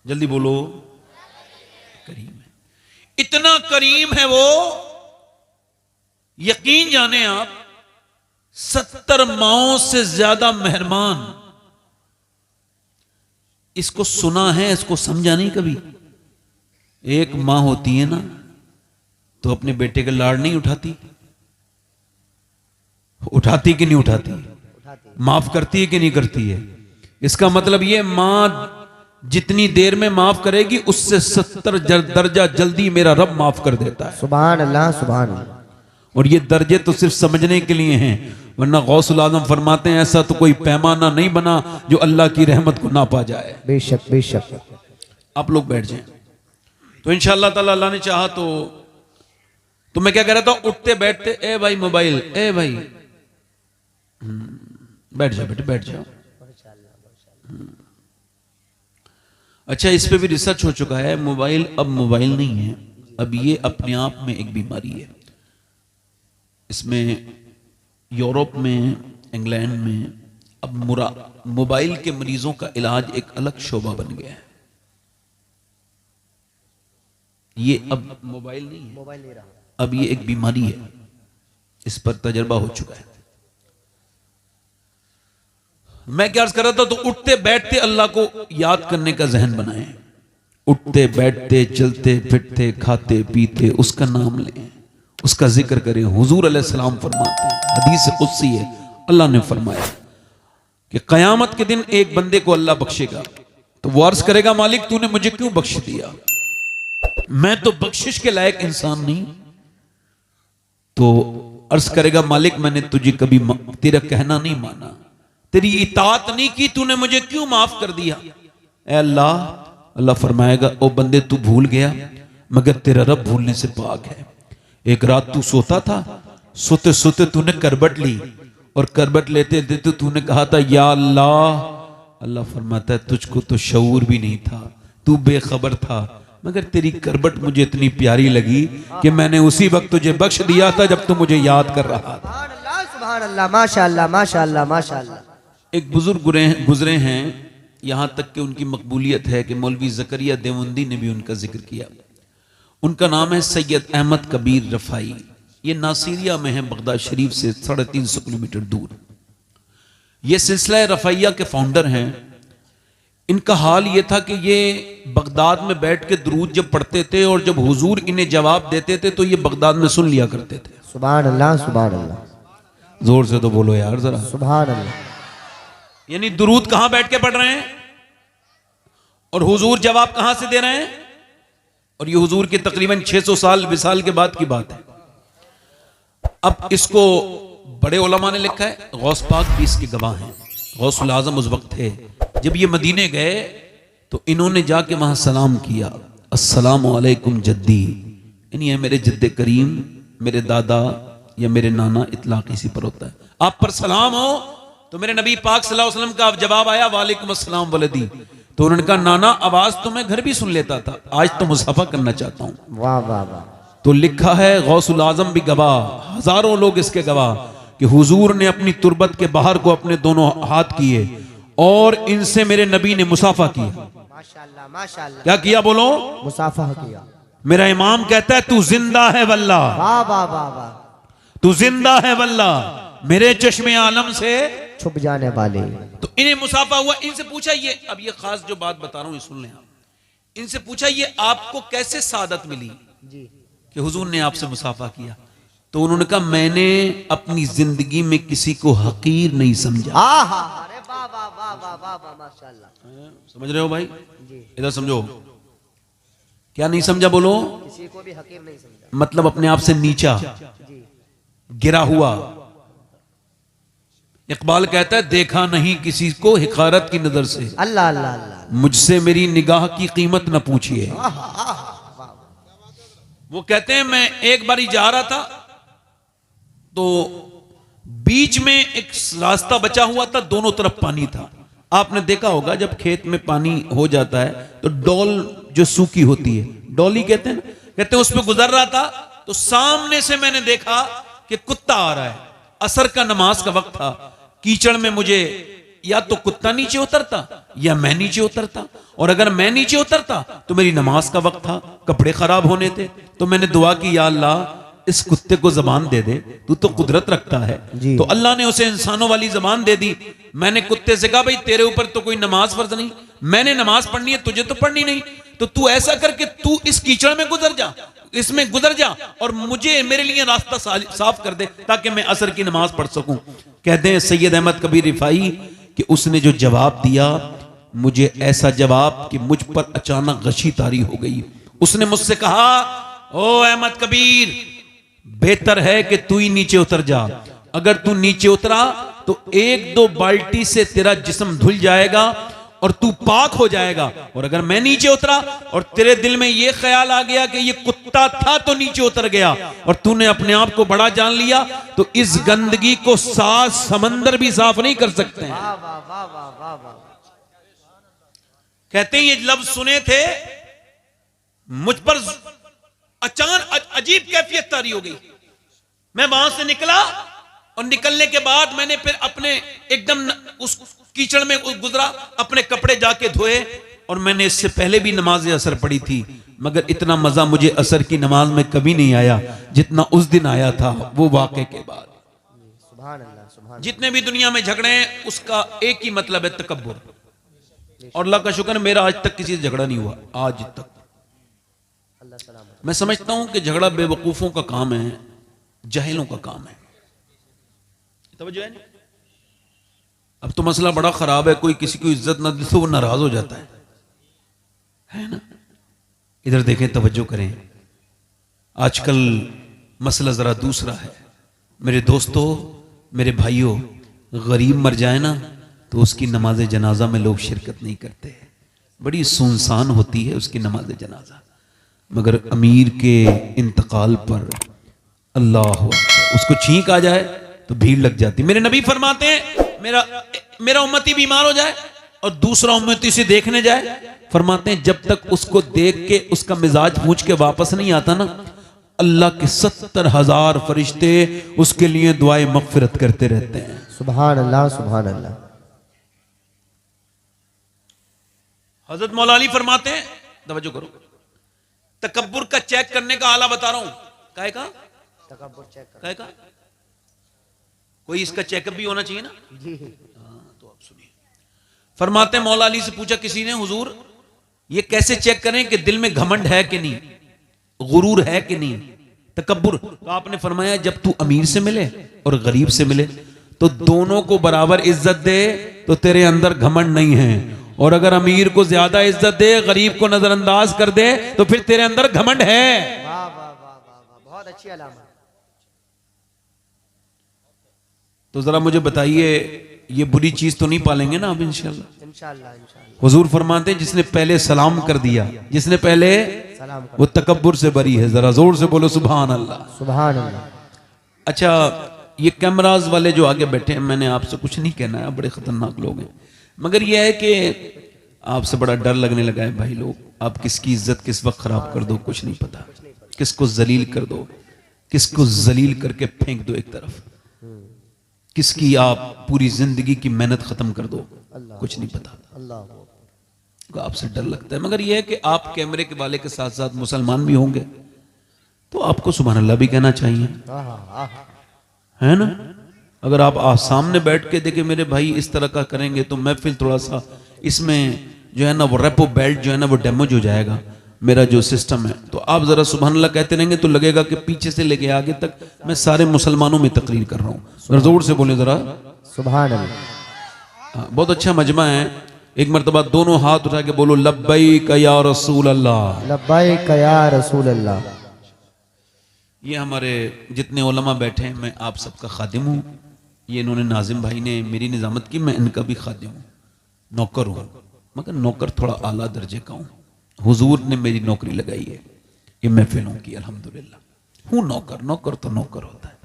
जल्दी बोलो, करीम है। इतना करीम है वो, यकीन जाने आप 70 माओं से ज्यादा मेहरबान। इसको सुना है, इसको समझा नहीं कभी। एक मां होती है ना तो अपने बेटे के लाड़ नहीं उठाती? उठाती कि नहीं उठाती? माफ करती है कि नहीं करती है? इसका मतलब ये मां जितनी देर में माफ करेगी उससे 70 दर्जा जल्दी मेरा रब माफ कर देता है। सुभान अल्लाह, सुभान अल्लाह। और ये दर्जे तो सिर्फ समझने के लिए हैं, वरना गौसुल आजम फरमाते हैं ऐसा तो कोई पैमाना नहीं बना जो अल्लाह की रहमत को ना पा जाए। बेशक बेशक। आप लोग बैठ जाएं तो इंशाअल्लाह ताला अल्लाह ने चाहा तो मैं क्या कह रहा था, उठते बैठते ए भाई मोबाइल, ए भाई बैठ जाओ बेटे, बैठ जाओ। अच्छा, इस पे भी रिसर्च हो चुका है। मोबाइल अब मोबाइल नहीं है, अब ये अपने आप में एक बीमारी है। इसमें यूरोप में, इंग्लैंड में अब मोबाइल के मरीजों का इलाज एक अलग शोबा बन गया है। ये अब मोबाइल नहीं है, मोबाइल नहीं रहा, अब ये एक बीमारी है। इस पर तजर्बा हो चुका है। मैं क्या अर्ज कर रहा था, तो उठते बैठते अल्लाह को याद करने का जहन बनाएं। उठते बैठते चलते फिरते खाते पीते उसका नाम लें, उसका जिक्र करें। हुजूर अलैहिस्सलाम फरमाते हैं, हदीस कुदसी है, अल्लाह ने फरमाया कि कयामत के दिन एक बंदे को अल्लाह बख्शेगा तो वो अर्ज करेगा, मालिक तूने मुझे क्यों बख्श दिया? मैं तो बख्शिश के लायक इंसान नहीं। तो अर्ज करेगा, मालिक मैंने तुझे कभी तेरा कहना नहीं माना, तेरी इताअत नहीं की, तूने मुझे क्यों माफ कर दिया? ऐ अल्लाह, अल्लाह फरमाएगा, ओ बंदे तू भूल गया, मगर तेरा रब भूलने से पाक है। एक रात तू सोता था, सोते सोते तूने करबट ली, और करबट लेते लेते तूने कहा था या अल्लाह। अल्लाह फरमाता है तुझको तो शऊर भी नहीं था, तू बेखबर था, मगर तेरी करबट मुझे इतनी प्यारी लगी कि मैंने उसी वक्त तुझे बख्श दिया था जब तू मुझे याद कर रहा था। सुभान अल्लाह, सुभान अल्लाह, माशाअल्लाह माशाअल्लाह माशाअल्लाह। एक बुजुर्ग गुजरे हैं, यहां तक कि उनकी मकबूलियत है कि मौलवी ज़करिया देवबंदी ने भी उनका जिक्र किया। उनका नाम है सैयद अहमद कबीर रफ़ाई। ये नासिरिया में है, बगदाद शरीफ से 350 किलोमीटर दूर। ये सिलसिला रफ़ाइया के फाउंडर हैं। इनका हाल ये था कि ये बगदाद में बैठ के दुरूद जब पढ़ते थे और जब हुजूर इन्हें जवाब देते थे तो ये बगदाद में सुन लिया करते थे। सुभान अल्लाह, सुभान अल्लाह। जोर से तो बोलो यार जरा, सुभान अल्लाह। यानी दुरूद कहां बैठ के पढ़ रहे हैं और हुजूर जवाब कहां से दे रहे हैं। और ये हुजूर के तकरीबन 600 साल विसाल के बाद की बात है। अब इसको बड़े उलमा ने लिखा है, गौस पाक भी इसके गवाह हैं। गौसुल आजम उस वक्त थे जब ये मदीने गए तो इन्होंने जाके वहां सलाम किया, अस्सलामु अलैकुम जद्दी, यानी है मेरे जद्दे करीम, मेरे दादा या मेरे नाना, इतलाक इसी पर होता है। आप पर सलाम हो। तो मेरे नबी पाक सल्लल्लाहु अलैहि वसल्लम का जवाब आया, वालेकुम अस्सलाम वलदी। तो उन्होंने कहा, नाना आवाज तो मैं घर भी सुन लेता था, आज तो मुसाफा करना चाहता हूं। वाह वाह वाह। तो लिखा है, गौसुल आजम भी गवाह, हजारों लोग इसके गवाह कि हुजूर ने अपनी तुरबत के बाहर को अपने दोनों हाथ किए और इनसे मेरे नबी ने मुसाफा किया। माशाअल्लाह माशाअल्लाह। क्या किया बोलो? मुसाफा किया। मेरा इमाम कहता है तू जिंदा है वल्लाह, वाह वाह वाह वाह। तू जिंदा है वल्लाह, मेरे चश्मे आलम से छुप जाने वाले। तो इन्हें मुसाफा हुआ। इनसे पूछा, ये अब ये खास जो बात बता रहा हूं सुन लें आप। इनसे पूछा, ये आपको कैसे सादत मिली जी कि हुजूर ने आपसे मुसाफा किया? तो उन्होंने कहा, मैंने अपनी जिंदगी में किसी को हकीर नहीं समझा। अरे वाह वाह वाह वाह वाह वाह, माशाअल्लाह। समझ रहे हो भाई? जी। इधर समझो, क्या नहीं समझा बोलो? किसी को भी हकीर नहीं समझा, मतलब अपने आप से नीचा जी। गिरा हुआ। इकबाल कहता है, देखा नहीं किसी को हिकारत की नजर से, अल्लाह अल्लाह अल्लाह। मुझसे मेरी निगाह की कीमत न पूछिए। वो कहते हैं, मैं एक बारी जा रहा था तो बीच में एक रास्ता बचा हुआ था, दोनों तरफ पानी था। आपने देखा होगा जब खेत में पानी हो जाता है तो डोल जो सूखी होती है, डोली कहते हैं ना, कहते हैं उस पर गुजर रहा था तो सामने से मैंने देखा कि कुत्ता आ रहा है। असर का नमाज का वक्त था, कीचड़ में मुझे या तो कुत्ता नीचे उतरता या मैं नीचे उतरता, और अगर मैं नीचे उतरता तो मेरी नमाज का वक्त था, कपड़े खराब होने थे, तो मैंने दुआ की या अल्लाह इस कुत्ते को जबान दे दे, तू तो कुदरत रखता है। तो अल्लाह ने उसे इंसानों वाली जबान दे दी। मैंने कुत्ते से कहा भाई तेरे ऊपर तो कोई नमाज फर्ज नहीं, मैंने नमाज पढ़नी है, तुझे तो पढ़नी नहीं, तो तू ऐसा करके तू इस कीचड़ में गुजर जा, इसमें गुजर जा और मुझे मेरे लिए रास्ता साफ कर दे ताकि मैं असर की नमाज पढ़ सकूं। कहते हैं सैयद अहमद कबीर रिफाई कि उसने जो जवाब दिया, मुझे ऐसा जवाब कि मुझ पर अचानक गशी तारी हो गई। उसने मुझसे कहा, ओ अहमद कबीर, बेहतर है कि तू ही नीचे उतर जा। अगर तू नीचे उतरा तो एक दो बाल्टी से तेरा जिस्म धुल जाएगा और तू पाक हो जाएगा, और अगर मैं नीचे उतरा और तेरे दिल में यह ख्याल आ गया कि ये कुत्ता था तो नीचे उतर गया और तूने अपने आप को बड़ा जान लिया, तो इस गंदगी को 7 समंदर भी साफ नहीं कर सकते हैं। वाह वाह वाह वाह वाह वाह। कहते हैं ये लफ्ज सुने थे, मुझ पर अचानक अजीब कैफियत तारी हो गई। मैं वहां से निकला और निकलने के बाद मैंने फिर अपने एकदम उस कीचड़ में गुजरा, अपने कपड़े जाके धोए, और मैंने इससे पहले भी नमाज असर पढ़ी थी, मगर इतना मजा मुझे असर की नमाज में कभी नहीं आया जितना उस दिन आया था वो वाक़े के बाद। सुभान अल्लाह, सुभान। जितने भी दुनिया में झगड़े हैं उसका एक ही मतलब है, तकब्बुर। और अल्लाह का शुक्र मेरा आज तक किसी से झगड़ा नहीं हुआ, आज तक। अल्लाह सलामत। मैं समझता हूं कि झगड़ा बेवकूफों का काम है, जाहिलों का काम है। तवज्जो है? अब तो मसला बड़ा खराब है, कोई किसी को इज्जत न दे तो वो नाराज हो जाता है ना। इधर देखें, तवज्जो करें, आजकल मसला जरा दूसरा है। मेरे दोस्तों, मेरे भाइयों, गरीब मर जाए ना तो उसकी नमाज जनाजा में लोग शिरकत नहीं करते, बड़ी सुनसान होती है उसकी नमाज जनाजा। मगर अमीर के इंतकाल पर अल्लाह, उसको छींक आ जाए तो भीड़ लग जाती। मेरे नबी फरमाते हैं, मेरा उम्मती बीमार हो जाए और दूसरा उम्मती से देखने जाए, फरमाते हैं जब तक उसको देख के उसका मिजाज पूछ के वापस नहीं आता ना, अल्लाह के 70,000 फरिश्ते उसके लिए दुआए मगफिरत करते रहते हैं। सुभान अल्लाह, सुभान अल्लाह। हजरत मौला अली फरमाते हैं, तवज्जो करो, तकब्बुर का चेक करने का आला बता रहा हूं। काहे का? तकब्बुर चेक कर। काहे का? कोई इसका चेकअप भी होना चाहिए ना। जी। तो आप सुनिए, फरमाते हैं मौला अली से पूछा किसी ने, हुजूर ये कैसे चेक करें कि दिल में घमंड है कि नहीं, गुरूर है कि नहीं, तकब्बुर? तो आपने फरमाया जब तू अमीर से मिले और गरीब से मिले तो दोनों को बराबर इज्जत दे तो तेरे अंदर घमंड नहीं है, और अगर अमीर को ज्यादा इज्जत दे, गरीब को नजरअंदाज कर दे तो फिर तेरे अंदर घमंड है। वाह वाह वाह वाह वाह, बहुत अच्छी अलामत। तो जरा मुझे बताइए, ये बुरी चीज तो नहीं पालेंगे ना अब इंशाल्लाह? इंशाल्लाह इंशाल्लाह। हुजूर फरमाते हैं जिसने पहले सलाम कर दिया, जिसने पहले सलाम कर, वो तकब्बुर से बरी है। जरा जोर से बोलो सुभान अल्लाह। सुभान अल्लाह। अच्छा, ये कैमराज वाले जो आगे बैठे हैं, मैंने आपसे कुछ नहीं कहना है, आप बड़े खतरनाक लोग हैं, मगर यह है कि आपसे बड़ा डर लगने लगा है भाई लोग। आप किसकी इज्जत किस वक्त खराब कर दो कुछ नहीं पता, किसको जलील कर दो, किसको जलील करके फेंक दो एक तरफ, किसकी आप पूरी जिंदगी की मेहनत खत्म कर दो, कुछ नहीं पता। अल्लाह, आपसे डर लगता है, मगर यह है कि आप कैमरे के वाले के साथ साथ मुसलमान भी होंगे तो आपको सुभान अल्लाह भी कहना चाहिए, है ना। अगर आप सामने बैठ के देखे मेरे भाई इस तरह का करेंगे तो महफिल थोड़ा सा इसमें जो है ना वो रेपो बेल्ट जो है ना वो डैमेज हो जाएगा, मेरा जो सिस्टम है। तो आप जरा सुभान अल्लाह कहते रहेंगे तो लगेगा कि पीछे से लेके आगे तक मैं सारे मुसलमानों में तकरीर कर रहा हूँ। जोर से बोले जरा सुभान अल्लाह। बहुत अच्छा मजमा है। एक मरतबा दोनों हाथ उठा के बोलो लब्बैक या रसूल अल्लाह, लब्बैक या रसूल अल्लाह। ये हमारे जितने उलमा बैठे हैं, मैं आप सबका खादिम हूँ। ये इन्होंने नाजिम भाई ने मेरी निजामत की, मैं इनका भी खादिम हूँ, नौकर हूँ, मगर नौकर थोड़ा आला दर्जे का हूँ। हुजूर ने मेरी नौकरी लगाई है ये महफिलों की, अल्हम्दुलिल्लाह हूँ नौकर। नौकर तो नौकर होता है,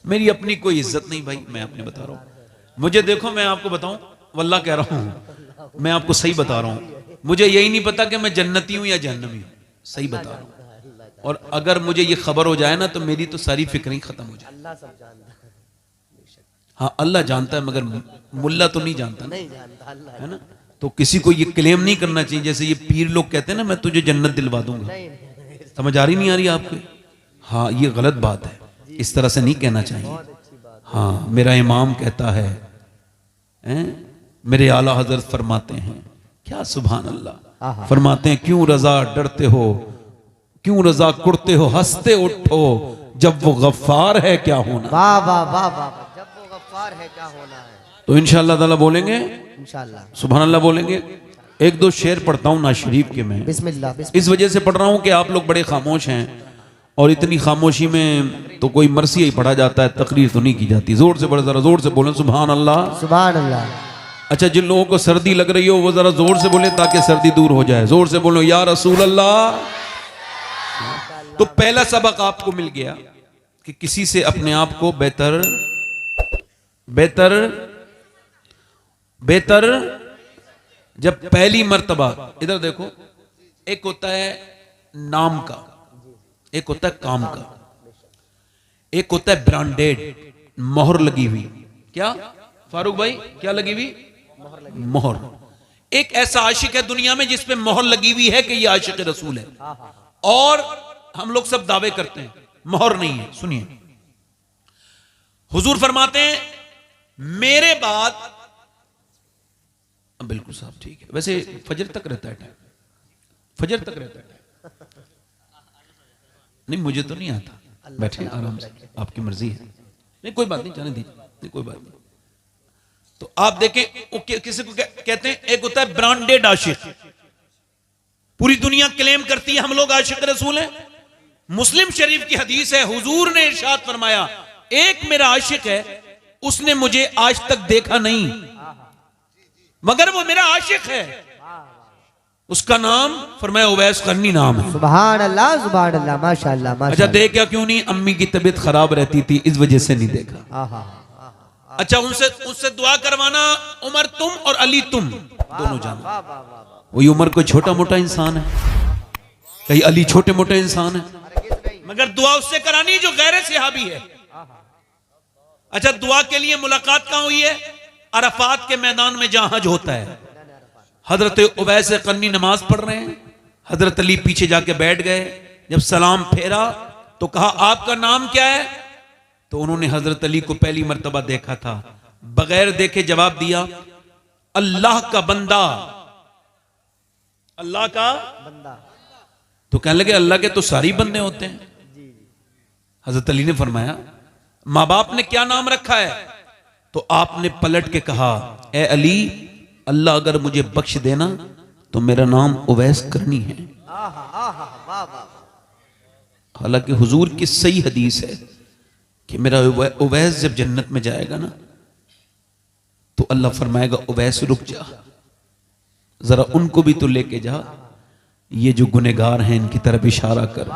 मेरी अपनी कोई इज्जत नहीं भाई, मैं अपने बता रहा हूँ। मुझे देखो, मैं आपको बताऊं, वल्लाह कह रहा हूँ, मैं आपको सही बता रहा हूँ, मुझे यही नहीं पता कि मैं जन्नती हूँ या जहन्नमी हूँ, सही बता रहा हूँ। और अगर मुझे ये खबर हो जाए ना तो मेरी तो सारी फिक्र ही खत्म हो जाए। हाँ अल्लाह जानता है मगर मुल्ला तो नहीं जानता ना, नहीं जानता अल्लाह। है ना। तो किसी को ये क्लेम नहीं करना चाहिए जैसे ये पीर लोग कहते हैं ना मैं तुझे जन्नत दिलवा दूंगा। नहीं नहीं, समझ आ रही नहीं आ रही आपके? हाँ ये गलत बात है, इस तरह से नहीं कहना चाहिए। बहुत अच्छी बात। हाँ मेरा इमाम कहता है, मेरे आला हजरत फरमाते हैं, क्या सुभान अल्लाह, फरमाते हैं क्यों रजा डरते हो, क्यों रजा कुड़ते हो, हंसते उठो, जब वो गफ्फार है क्या होना। वाह वाह वाह वाह, जब वो गफ्फार है क्या होना है। तो इंशाअल्लाह ताला बोलेंगे, इंशाअल्लाह सुभान अल्लाह बोलेंगे। एक दो शेर पढ़ता हूँ ना शरीफ के मैं, बिस्मिल्लाह बिस्मिल्लाह। इस वजह से पढ़ रहा हूँ कि आप लोग बड़े खामोश हैं और इतनी खामोशी में तो कोई मरसी ही पढ़ा जाता है, तकरीर तो नहीं की जाती। जोर से बड़े जरा जोर से बोलें सुभान अल्लाह। सुभान अल्लाह। अच्छा जिन लोगों को सर्दी लग रही हो वो जरा जोर से बोले ताकि सर्दी दूर हो जाए। जोर से बोलो या रसूल अल्लाह। तो पहला सबक आपको मिल गया कि किसी से अपने आप को बेहतर बेहतर बेहतर जब पहली मर्तबा, इधर देखो, एक होता है नाम का, एक होता है काम का, एक होता है ब्रांडेड, मोहर लगी हुई। क्या फारूक भाई क्या लगी हुई? मोहर। एक ऐसा आशिक है दुनिया में जिस पे मोहर लगी हुई है कि ये आशिक रसूल है, और हम लोग सब दावे करते हैं मोहर नहीं है। सुनिए, हुजूर फरमाते हैं मेरे बाद, बिल्कुल साहब ठीक है, वैसे फजर तक रहता है टाइम, फजर तक रहता है टाइम। नहीं मुझे तो नहीं आता, बैठे आराम से, आपकी मर्जी है। नहीं कोई बात नहीं, जाने दीजिए, नहीं कोई बात नहीं। तो आप देखें किसी को कहते हैं, एक होता है ब्रांडेड आशिक, पूरी दुनिया क्लेम करती है हम लोग आशिक रसूल हैं। मुस्लिम शरीफ की हदीस है, हुजूर ने इरशाद फरमाया एक मेरा आशिक है, उसने मुझे आज तक देखा नहीं मगर वो मेरा आशिक है, उसका नाम फरमाया उवैस करनी नाम है। सुभान अल्लाह सुभान अल्लाह, माशाअल्लाह माशाअल्लाह। अच्छा देखा क्यों नहीं? अम्मी की तबीयत खराब रहती थी इस वजह से नहीं देखा। अच्छा उससे दुआ करवाना, उमर तुम और अली तुम दोनों जानो। वही उमर कोई छोटा मोटा इंसान है, कहीं अली छोटे मोटे इंसान है, मगर दुआ उससे करानी जो गैर सहाबी है। अच्छा दुआ के लिए मुलाकात कहां हुई है? अरफात के मैदान में जहां हज होता है। हजरत उवैस करनी नमाज पढ़ रहे हैं, हजरत अली पीछे जाके बैठ गए, जब सलाम फेरा तो कहा आपका नाम क्या है? तो उन्होंने हजरत अली को पहली मर्तबा देखा था, बगैर देखे जवाब दिया अल्लाह का बंदा, अल्लाह का बंदा। तो कहने लगे अल्लाह के तो सारी बंदे होते हैं। हजरत अली ने फरमाया माँ बाप ने क्या नाम रखा है? तो आपने पलट के कहा ए अली, अल्लाह अगर मुझे बख्श देना तो मेरा नाम उवैस करनी है। हालांकि हुजूर की सही हदीस है कि मेरा उवैस जब जन्नत में जाएगा ना तो अल्लाह फरमाएगा उवैस रुक जा, जरा उनको भी तो लेके जा, ये जो गुनहगार हैं इनकी तरफ इशारा कर,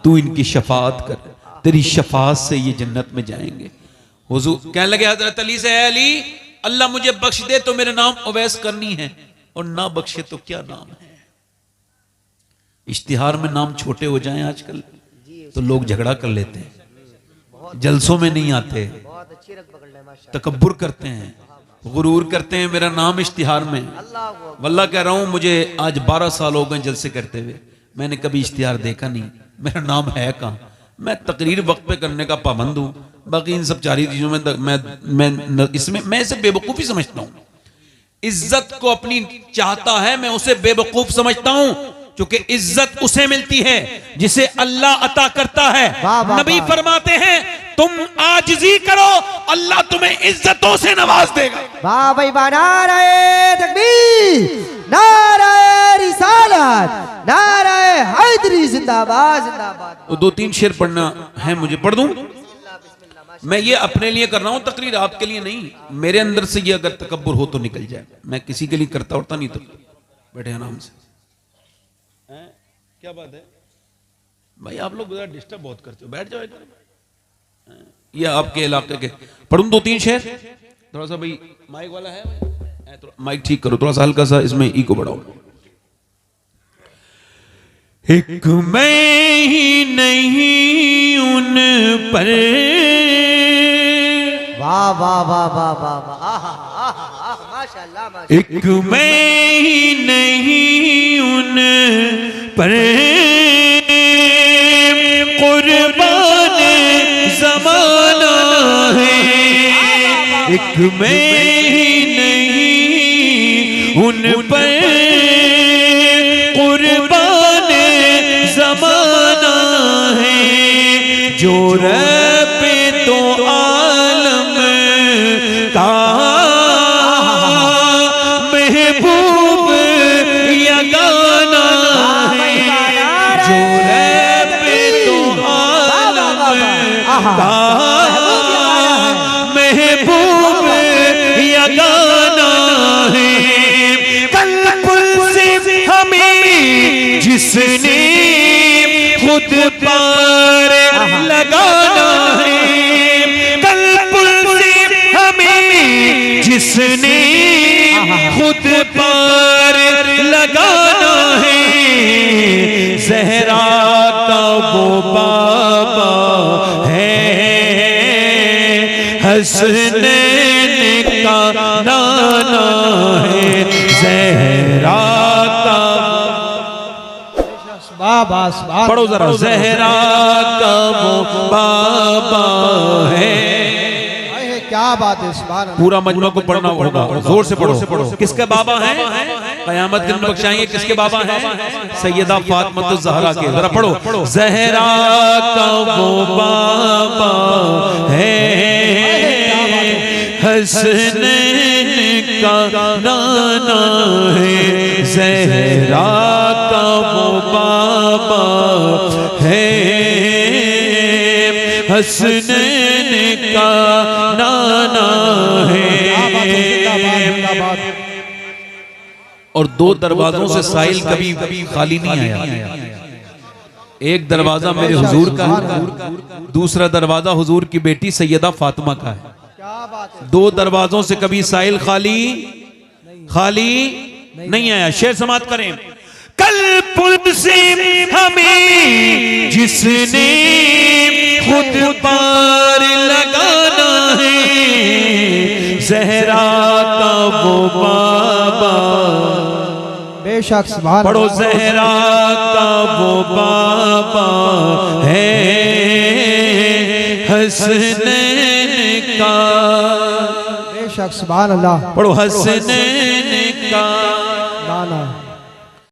तू इनकी शफाअत कर, तेरी शफाअत से ये जन्नत में जाएंगे। हुजूर कहने लगे हजरत अली से, अली अल्लाह मुझे बख्श दे तो मेरा नाम उवैस करनी है, और ना बख्शे तो क्या नाम है। इश्तिहार में नाम छोटे हो जाएं आजकल तो लोग झगड़ा कर लेते हैं, जलसों में नहीं आते, बहुत अच्छी रख पकड़ ले माशाअल्लाह। तकब्बुर करते हैं, गुरूर करते हैं, मेरा नाम इश्तिहार में। वल्लाह कह रहा हूं मुझे आज 12 साल हो गए जलसे करते हुए, मैंने कभी इश्तिहार देखा नहीं, मेरा नाम है कहां? मैं तकरीर वक्त पे करने का पाबंद हूं, बाकी इन सब चारी चीजों में इसमें मैं इसे बेवकूफी समझता हूं। इज्जत को अपनी चाहता है, मैं उसे बेवकूफ समझता हूं, क्योंकि इज्जत उसे मिलती है जिसे अल्लाह अता करता है। नबी फरमाते हैं तुम आजिज़ी करो, अल्लाह तुम्हें इज्जतों से नवाज देगा। वाह भाई वाह, नारे तकबीर, नारे रिसालत, नारे हैदरी, जिंदाबाद जिंदाबाद। तो 2-3 शेर पढ़ना है मुझे, पढ़ दूं? मैं ये अपने लिए कर रहा हूं तकरीर, आपके लिए नहीं। मेरे अंदर से ये अगर तकब्बुर हो तो निकल जाए, मैं किसी के लिए करता उड़ता नहीं। तो बैठे आराम से। क्या बात है भाई, आप लोग डिस्टर्ब बहुत करते हो, बैठ जाओ। ये आपके इलाके के पढ़ूं 2-3 शेर? थोड़ा सा भाई माइक वाला है, माइक ठीक करो, थोड़ा सा हल्का सा इसमें इको बढ़ाओ। एक मैं ही नहीं उन पर वाह वाह वाह वाह वाह वाह आहा आहा आहा माशाल्लाह माशाल्लाह। एक मैं ही नहीं उन पर कुर्बान ज़माना है। एक मैं ही नहीं उन पर कुर्बान ज़माना है। जो रब तो आलम का महबूब यगाना है। जो रब तो आलम का महबूब यगाना है। कल्ब से हमें जिसने खुद पार लगाना है। कल्ब से हमें जिसने खुद पार लगाना है। ज़हरा का वो बाबा है, हसनैन का नाना है। ज़हरा का पढ़ो जरा। ज़हरा का वो बाबा है। क्या बात है, सुभान अल्लाह। पूरा मजमा को पढ़ना होगा, जोर से पढ़ो। किसके बाबा हैं? क़यामत दिन बख्शाएंगे। किसके बाबा हैं? सैयदा फातिमा ज़हरा के। जरा पढ़ो। ज़हरा का वो बाबा है, हसनैन का नाना है। ज़हरा का वो बाबा है, हसनैन का नाना है। और दो दरवाजों से साइल कभी खाली नहीं आया। एक दरवाजा मेरे हुजूर का है, दूसरा दरवाजा हुजूर की बेटी सैयदा फातिमा का है। दो दरवाजों से कभी साइल खाली नहीं आया। शेर समाप्त करें। कल पुल से हमें जिसने खुद पार लगाना है। ज़हरा का वो बाबा, बेशक सुभान पढ़ो। ज़हरा का वो बाबा है, हसनैन का। बेशक सुभान अल्लाह। पढ़ो। हसनैन का नाना।